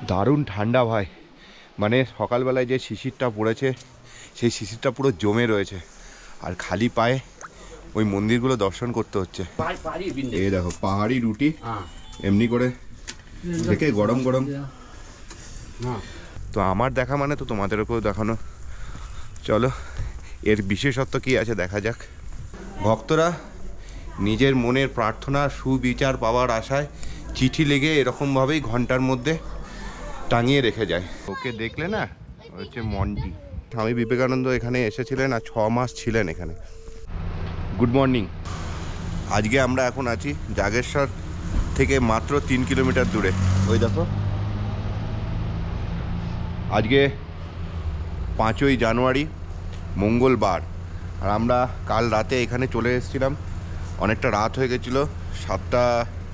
দারুণ ঠান্ডা ভাই, মানে সকালবেলায় যে শিশিরটা পড়েছে সেই শিশিরটা পুরো জমে রয়েছে, আর খালি পায়ে ওই মন্দিরগুলো দর্শন করতে হচ্ছে। এই দেখো পাহাড়ি রুটি এমনি করে দেখে গরম গরম। তো আমার দেখা মানে তো তোমাদেরকেও দেখানো। চলো এর বিশেষত্ব কি আছে দেখা যাক। ভক্তরা নিজের মনের প্রার্থনা সুবিচার পাওয়ার আশায় চিঠি লেগে এরকমভাবেই ঘন্টার মধ্যে টাঙিয়ে রেখে যায়। ওকে দেখলে না, হচ্ছে মন্টি। স্বামী বিবেকানন্দ এখানে এসেছিলেন আর 6 মাস ছিলেন এখানে। Good morning. আজকে আমরা এখন আছি জাগেশ্বর থেকে মাত্র 3 কিলোমিটার দূরে। ওই দেখো, আজকে 5ই জানুয়ারি মঙ্গলবার, আর আমরা কাল রাতে এখানে চলে এসেছিলাম। অনেকটা রাত হয়ে গেছিলো,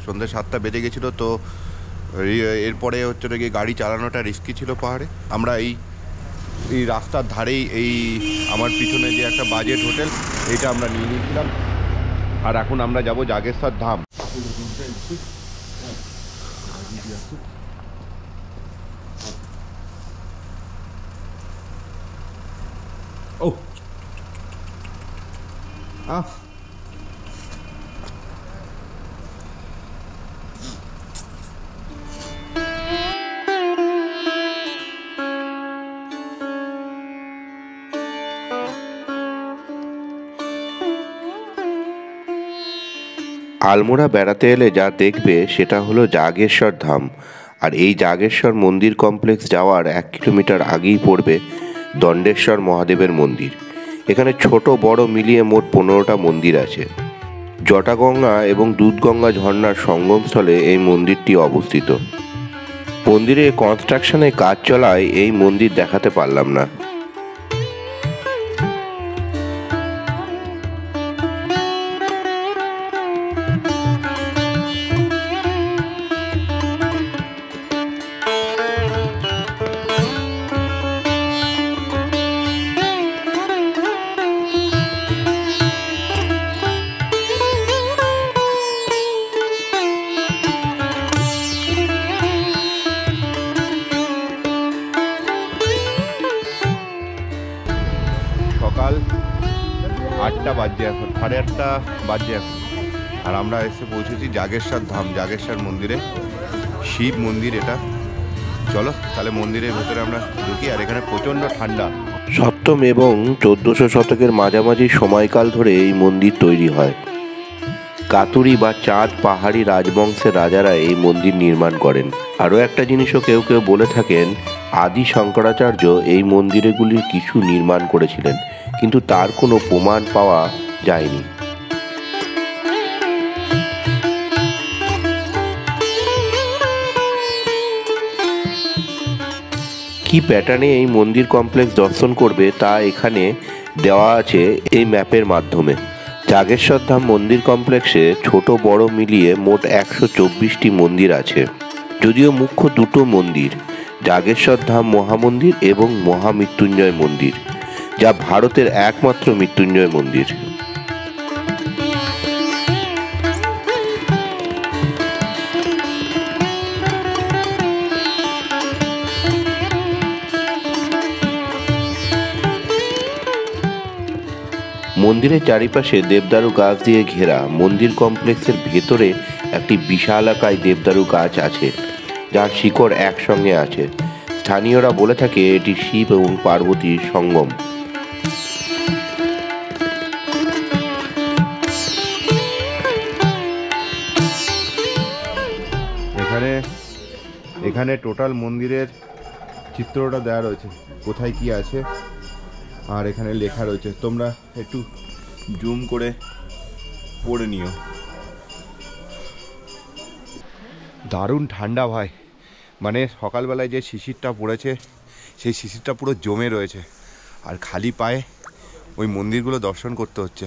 সন্ধ্যে 7টা বেজে গেছিলো। তো এরপরে হচ্ছে গিয়ে গাড়ি চালানোটা রিস্কি ছিল পাহাড়ে। আমরা এই রাস্তার ধারেই এই আমার পিছনে যে একটা বাজেট হোটেল, এইটা আমরা নিয়ে নিয়েছিলাম। আর এখন আমরা যাব জাগেশ্বর ধাম। ও আলমোড়া বেড়াতে এলে যা দেখবে সেটা হলো জাগেশ্বর ধাম। আর এই জাগেশ্বর মন্দির কমপ্লেক্স যাওয়ার 1 কিলোমিটার আগেই পড়বে দণ্ডেশ্বর মহাদেবের মন্দির। এখানে ছোট বড় মিলিয়ে মোট 15টা মন্দির আছে। জটাগঙ্গা এবং দুধগঙ্গা ঝর্ণার সঙ্গমস্থলে এই মন্দিরটি অবস্থিত। মন্দিরে কনস্ট্রাকশনে কাজ চলায় এই মন্দির দেখাতে পারলাম না। সকাল 8টা বাজছে, এখন 8:30 বাজছে এখন। আর আমরা এসে পৌঁছেছি জাগেশ্বর ধাম, জাগেশ্বর মন্দিরে। শিব মন্দির এটা। চলো তাহলে মন্দিরের ভেতরে আমরা ঢুকি। আর এখানে প্রচণ্ড ঠান্ডা। 7ম এবং 1400 শতকের মাঝামাঝি সময়কাল ধরে এই মন্দির তৈরি হয়। কাতুরি বা চাঁদ পাহাড়ি রাজবংশের রাজারা এই মন্দির নির্মাণ করেন। আরও একটা জিনিসও কেউ কেউ বলে থাকেন, আদি শঙ্করাচার্য এই মন্দিরগুলির কিছু নির্মাণ করেছিলেন, কিন্তু তার কোনো প্রমাণ পাওয়া যায়নি। কি প্যাটার্নে এই মন্দির কমপ্লেক্স দর্শন করবে তা এখানে দেওয়া আছে এই ম্যাপের মাধ্যমে। জাগেশ্বর ধাম মন্দির কমপ্লেক্সে ছোট বড় মিলিয়ে মোট 124টি মন্দির আছে। যদিও মুখ্য দুটো মন্দির, জাগেশ্বর ধাম মহামন্দির এবং মহামৃত্যুঞ্জয় মন্দির, যা ভারতের একমাত্র মৃত্যুঞ্জয় মন্দির। মন্দিরের চারিপাশে দেবদারু গাছ দিয়ে ঘেরা। মন্দির কমপ্লেক্সের ভেতরে একটি বিশালাকায় দেবদারু গাছ আছে, যার শিকড় একসঙ্গে আছে। স্থানীয়রা বলে থাকে এটি শিব এবং পার্বতীর সঙ্গম। এখানে টোটাল মন্দিরের চিত্রটা দেওয়া রয়েছে, কোথায় কি আছে, আর এখানে লেখা রয়েছে। তোমরা একটু জুম করে পড়ে নিও। দারুণ ঠান্ডা ভাই, মানে সকালবেলায় যে শিশিরটা পড়েছে সেই শিশিরটা পুরো জমে রয়েছে, আর খালি পায়ে ওই মন্দিরগুলো দর্শন করতে হচ্ছে।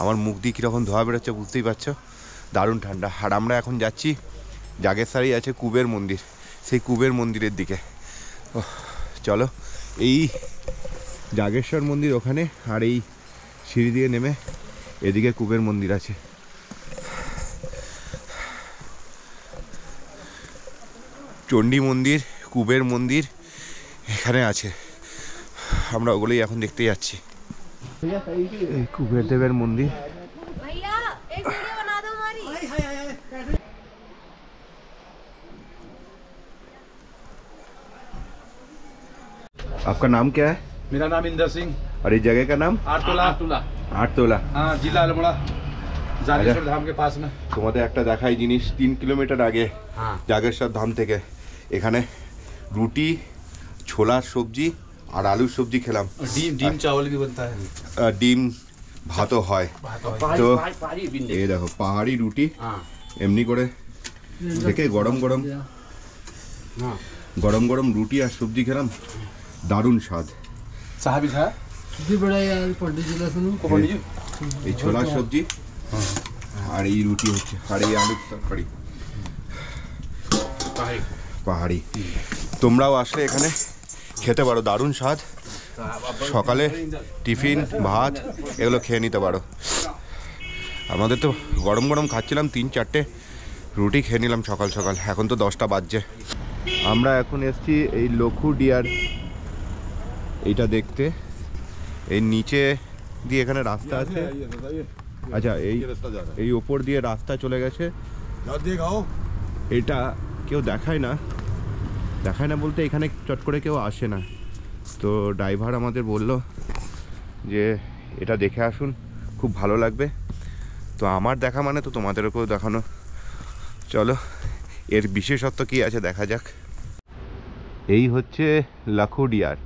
আমার মুখ দিয়ে কীরকম ধোয়া বেরোচ্ছে বুঝতেই পারছো। দারুণ ঠান্ডা। আর আমরা এখন যাচ্ছি, জাগেশ্বরেই আছে কুবের মন্দির, সেই কুবের মন্দিরের দিকে। চলো, এই জাগেশ্বর মন্দির ওখানে, আর এই সিঁড়ি দিয়ে নেমে এদিকে কুবের মন্দির আছে। চণ্ডী মন্দির, কুবের মন্দির এখানে আছে, আমরা ওগুলোই এখন দেখতে যাচ্ছি। এই কুবের দেবের মন্দির। आपका नाम क्या है? मेरा नाम इंदर सिंह। और इस जगह का नाम? आठतोला। आठतोला। हाँ, जिला अल्मोड़ा, जागेश्वर धाम के पास में। তোমাদের একটা দেখাই জিনিস, 3 কিলোমিটার আগে জাগেশ্বর ধাম থেকে এখানে রুটি, ছোলার সবজি আর আলুর সবজি খেলাম। डीम चावल भी बनता है। ডিম ভাতও হয়। তো এই দেখো পাহাড়ি রুটি এমনি করে দেখে গরম গরম গরম গরম রুটি আর সবজি খেলাম, দারুণ স্বাদ। साहब था এই ছোলার সবজি আর এই রুটি হচ্ছে, আর এই আলুর তরকারি পাহাড়ি। তোমরাও আসলে এখানে খেতে পারো, দারুণ স্বাদ। সকালে টিফিন ভাত এগুলো খেয়ে নিতে পারো। আমাদের তো গরম গরম খাচ্ছিলাম, 3-4টে রুটি খেয়ে নিলাম সকাল সকাল। এখন তো 10টা বাজছে। আমরা এখন এসছি এই লখু ডিয়ার এইটা দেখতে। এই নিচে দিয়ে এখানে রাস্তা আছে। আচ্ছা, এই ওপর দিয়ে রাস্তা চলে গেছে। এটা কেউ দেখায় না বলতে এখানে চট করে কেউ আসে না। তো ড্রাইভার আমাদের বলল যে এটা দেখে আসুন, খুব ভালো লাগবে। তো আমার দেখা মানে তো তোমাদেরকেও দেখানো। চলো এর বিশেষত্ব কী আছে দেখা যাক। এই হচ্ছে লাখুডিয়ার,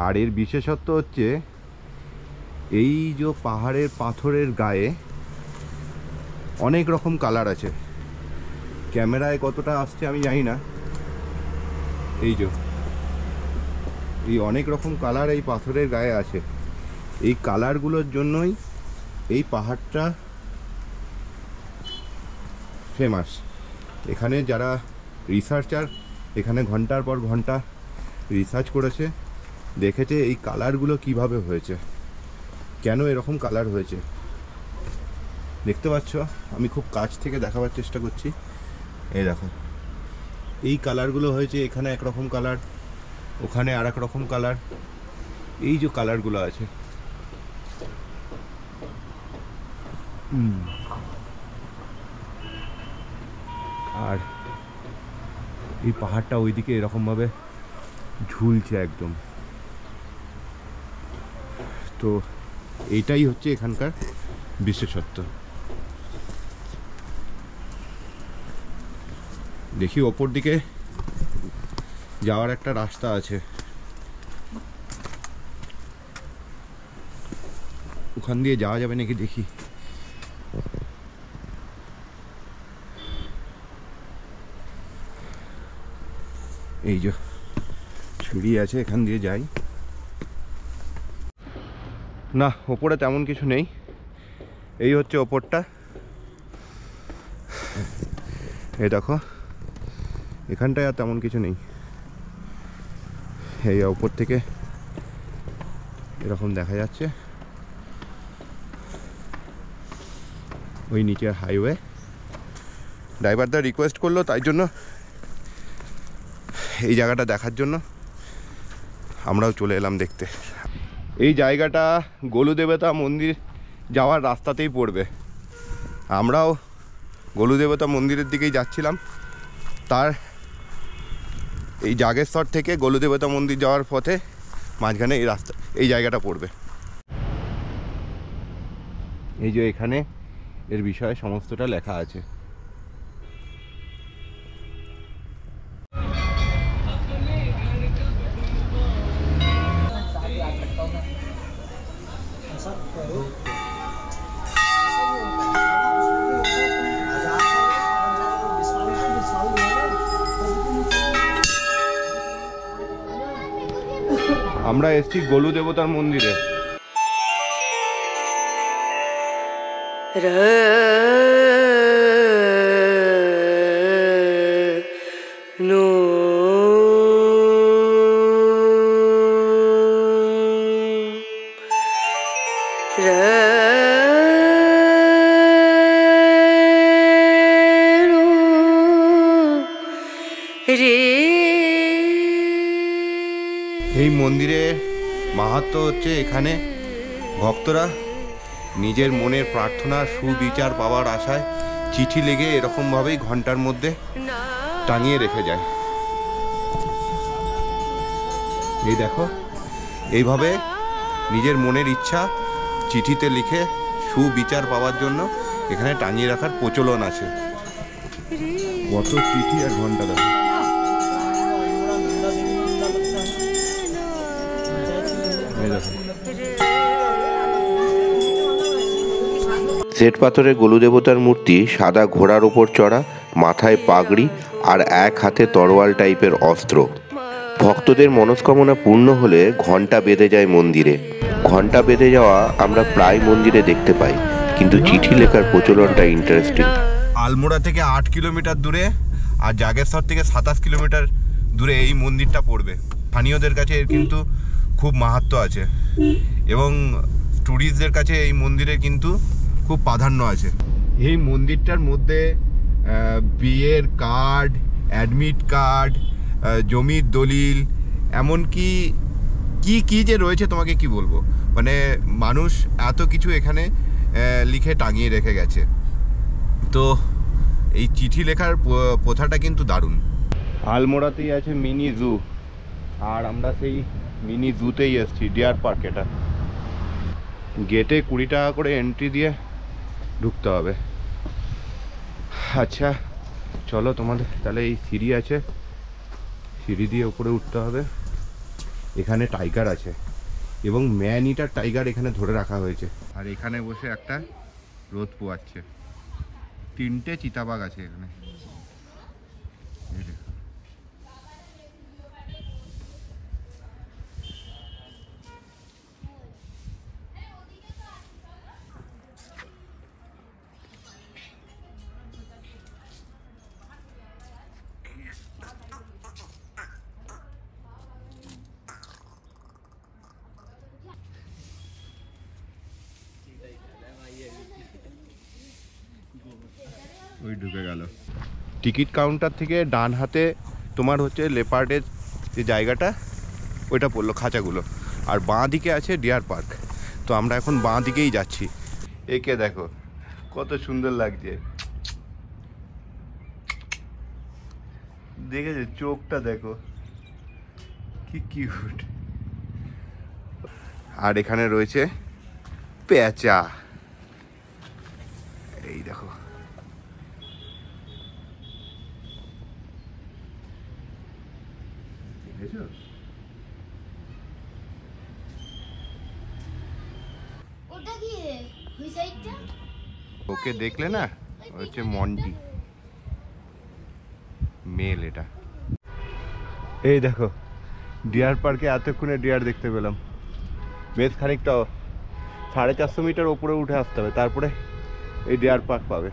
আর এর বিশেষত্ব হচ্ছে এই যে পাহাড়ের পাথরের গায়ে অনেক রকম কালার আছে। ক্যামেরায় কতটা আসছে আমি জানি না। এই অনেক রকম কালার এই পাথরের গায়ে আছে। এই কালারগুলোর জন্যই এই পাহাড়টা ফেমাস। এখানে যারা রিসার্চার এখানে ঘন্টার পর ঘন্টা রিসার্চ করেছে, দেখেছে এই কালারগুলো কিভাবে হয়েছে, কেন এরকম কালার হয়েছে। দেখতে পাচ্ছ, আমি খুব কাছ থেকে দেখাবার চেষ্টা করছি। এই দেখো এই কালারগুলো হয়েছে, এখানে একরকম কালার, ওখানে আর এক রকম কালার। এই যে কালারগুলো আছে, আর এই পাহাড়টা ওইদিকে এরকমভাবে ঝুলছে একদম। তো এইটাই হচ্ছে এখানকার বিশেষত্ব। দেখি ওপর দিকে যাওয়ার একটা রাস্তা আছে, ওখান দিয়ে যাওয়া যাবে নাকি দেখি। এই যে সিঁড়ি আছে, এখান দিয়ে যাই। না, ওপরে তেমন কিছু নেই। এই হচ্ছে ওপরটা। এই দেখো এখানটায় আর তেমন কিছু নেই। এই ওপর থেকে এরকম দেখা যাচ্ছে। ওই নিচের হাইওয়ে। ড্রাইভারদা রিকোয়েস্ট করলো, তাই জন্য এই জায়গাটা দেখার জন্য আমরাও চলে এলাম দেখতে। এই জায়গাটা গোলুদেবতা মন্দির যাওয়ার রাস্তাতেই পড়বে। আমরাও গোলুদেবতা মন্দিরের দিকেই যাচ্ছিলাম। তার এই জাগেশ্বর থেকে গোলুদেবতা মন্দির যাওয়ার পথে মাঝখানে এই রাস্তা, এই জায়গাটা পড়বে। এই যে এখানে এর বিষয়ে সমস্তটা লেখা আছে। আমরা এসেছি গোলু দেবতার মন্দিরে। রে। রে এই মন্দিরের মাহাত্ম্য হচ্ছে এখানে ভক্তরা নিজের মনের প্রার্থনা সুবিচার পাওয়ার আশায় চিঠি লেগে এরকমভাবেই ঘন্টার মধ্যে টাঙিয়ে রেখে যায়। এই দেখো, এইভাবে নিজের মনের ইচ্ছা চিঠিতে লিখে সুবিচার পাওয়ার জন্য এখানে টাঙিয়ে রাখার প্রচলন আছে। কত চিঠি আর ঘন্টা দেখো। এই দেখো, শ্বেত পাথরের গোলু দেবতার মূর্তি সাদা ঘোড়ার ওপর চড়া, মাথায় পাগড়ি আর এক হাতে তরোয়াল টাইপের অস্ত্র। ভক্তদের মনস্কামনা পূর্ণ হলে ঘণ্টা বেঁধে যায় মন্দিরে। ঘণ্টা বেঁধে যাওয়া আমরা প্রায় মন্দিরে দেখতে পাই, কিন্তু চিঠি লেখার প্রচলনটা ইন্টারেস্টিং। আলমোড়া থেকে 8 কিলোমিটার দূরে আর জাগেশ্বর থেকে 27 কিলোমিটার দূরে এই মন্দিরটা পড়বে। স্থানীয়দের কাছে এর কিন্তু খুব মাহাত্ম্য আছে এবং ট্যুরিস্টদের কাছে এই মন্দিরের কিন্তু খুব প্রাধান্য আছে। এই মন্দিরটার মধ্যে বিয়ের কার্ড, অ্যাডমিট কার্ড, জমির দলিল, এমনকি কি কি যে রয়েছে তোমাকে কি বলবো, মানে মানুষ এত কিছু এখানে লিখে টাঙিয়ে রেখে গেছে। তো এই চিঠি লেখার প্রথাটা কিন্তু দারুণ। আলমোড়াতেই আছে মিনি জু, আর আমরা সেই মিনি জুতেই এসেছি, ডিয়ার পার্ক। এটা গেটে 20 টাকা করে এন্ট্রি দিয়ে ঢুকতে হবে। আচ্ছা চলো, তোমাদের তাহলে এই সিঁড়ি আছে, সিঁড়ি দিয়ে উপরে উঠতে হবে। এখানে টাইগার আছে এবং ম্যান ইটার টাইগার এখানে ধরে রাখা হয়েছে, আর এখানে বসে একটা রোদ পোয়াচ্ছে। 3টে চিতাবাঘ আছে এখানে। ওই ঢুকে গেল। টিকিট কাউন্টার থেকে ডান হাতে তোমার হচ্ছে লেপার্ডের যে জায়গাটা, ওইটা পড়লো, খাঁচাগুলো, আর বাঁ দিকে আছে ডিয়ার পার্ক। তো আমরা এখন বাঁ দিকেই যাচ্ছি। একে দেখো কত সুন্দর লাগছে, দেখেছো চোখটা দেখো কি কিউট। আর এখানে রয়েছে পেঁচা, এই দেখো। ওকে দেখলে না, হচ্ছে মন্টি, মেল এটা। এই দেখো ডিয়ার পার্কে এতক্ষণে ডিয়ার দেখতে পেলাম। বেশ খানিকটা 450 মিটার ওপরে উঠে আসতে হবে, তারপরে এই ডিয়ার পার্ক পাবে।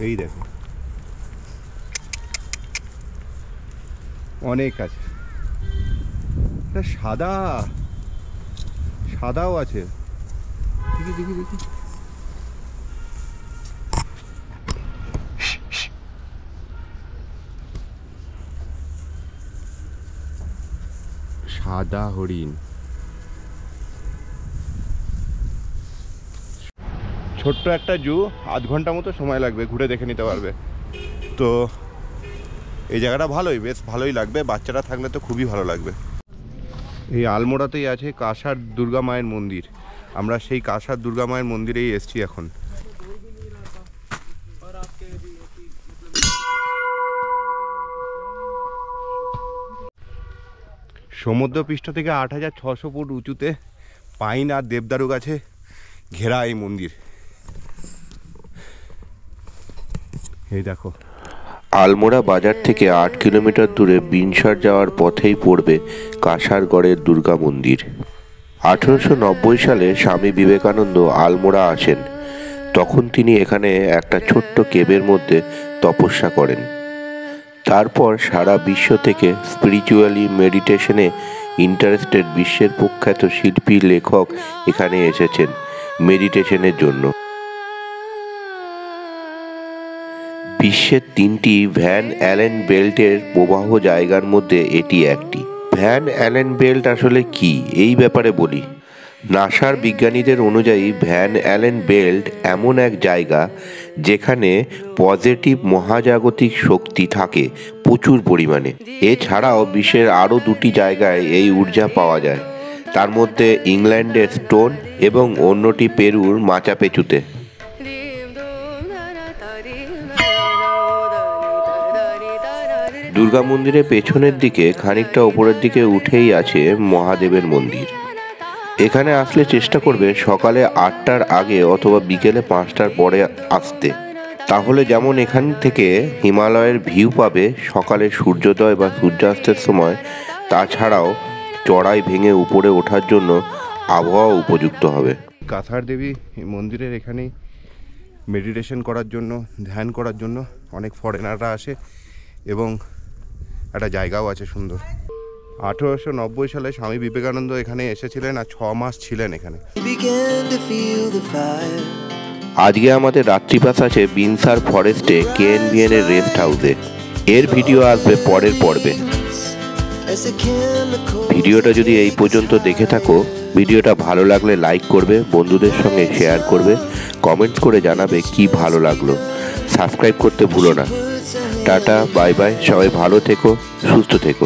এই দেখো অনেক আছে, সাদা সাদাও আছে, দেখি দেখি দেখি। সাদা হরিণ, ছোট্ট একটা জু, আধ ঘন্টা মতো সময় লাগবে, ঘুরে দেখে নিতে পারবে। তো এই জায়গাটা ভালোই, বেশ ভালোই লাগবে, বাচ্চারা থাকলে তো খুবই ভালো লাগবে। এই আলমোড়াতেই আছে কাঁসার দুর্গা মায়ের মন্দির। আমরা সেই কাঁসার দুর্গা মায়ের মন্দিরেই এসেছি এখন। সমুদ্রপৃষ্ঠ থেকে 8600 ফুট উঁচুতে পাইন আর দেবদারু গাছে ঘেরা এই মন্দির। এই দেখো, আলমোড়া বাজার থেকে 8 কিলোমিটার দূরে বিনসার যাওয়ার পথেই পড়বে কাঁসারগড়ের দুর্গা মন্দির। 1890 সালে স্বামী বিবেকানন্দ আলমোড়া আসেন। তখন তিনি এখানে একটা ছোট্ট কেবের মধ্যে তপস্যা করেন। তারপর সারা বিশ্ব থেকে স্পিরিচুয়ালি মেডিটেশনে ইন্টারেস্টেড বিশ্বের প্রখ্যাত শিল্পী লেখক এখানে এসেছেন মেডিটেশনের জন্য। বিশ্বে বিশ্বের 3টি ভ্যান অ্যালেন বেল্টের প্রবাহ জায়গার মধ্যে এটি একটি। ভ্যান অ্যালেন বেল্ট আসলে কি, এই ব্যাপারে বলি। নাসার বিজ্ঞানীদের অনুযায়ী ভ্যান অ্যালেন বেল্ট এমন এক জায়গা যেখানে পজিটিভ মহাজাগতিক শক্তি থাকে প্রচুর পরিমাণে। এছাড়াও বিশ্বের আরও 2টি জায়গায় এই ঊর্জা পাওয়া যায়, তার মধ্যে ইংল্যান্ডের স্টোন এবং অন্যটি পেরুর মাচাপেচুতে। দুর্গা মন্দিরের পেছনের দিকে খানিকটা ওপরের দিকে উঠেই আছে মহাদেবের মন্দির। এখানে আসলে চেষ্টা করবে সকালে 8টার আগে অথবা বিকেলে 5টার পরে আসতে, তাহলে যেমন এখান থেকে হিমালয়ের ভিউ পাবে সকালে সূর্যোদয় বা সূর্যাস্তের সময়, তাছাড়াও চড়াই ভেঙে উপরে ওঠার জন্য আবহাওয়া উপযুক্ত হবে। কাথার দেবী মন্দিরের এখানেই মেডিটেশন করার জন্য, ধ্যান করার জন্য অনেক ফরেনাররা আসে এবং একটা জায়গাও আছে সুন্দর। 1890 সালে স্বামী বিবেকানন্দ এখানে এসেছিলেন আর 6 মাস ছিলেন এখানে। আজকে আমাদের রাত্রিবাস আছে বিনসার ফরেস্টে KNBN এর রেস্ট হাউসে। এর ভিডিও আসবে পরের পর্বে। ভিডিওটা যদি এই পর্যন্ত দেখে থাকো, ভিডিওটা ভালো লাগলে লাইক করবে, বন্ধুদের সঙ্গে শেয়ার করবে, কমেন্টস করে জানাবে কি ভালো লাগলো। সাবস্ক্রাইব করতে ভুলো না। টাটা, বাই বাই, সবাই ভালো থেকো, সুস্থ থেকো।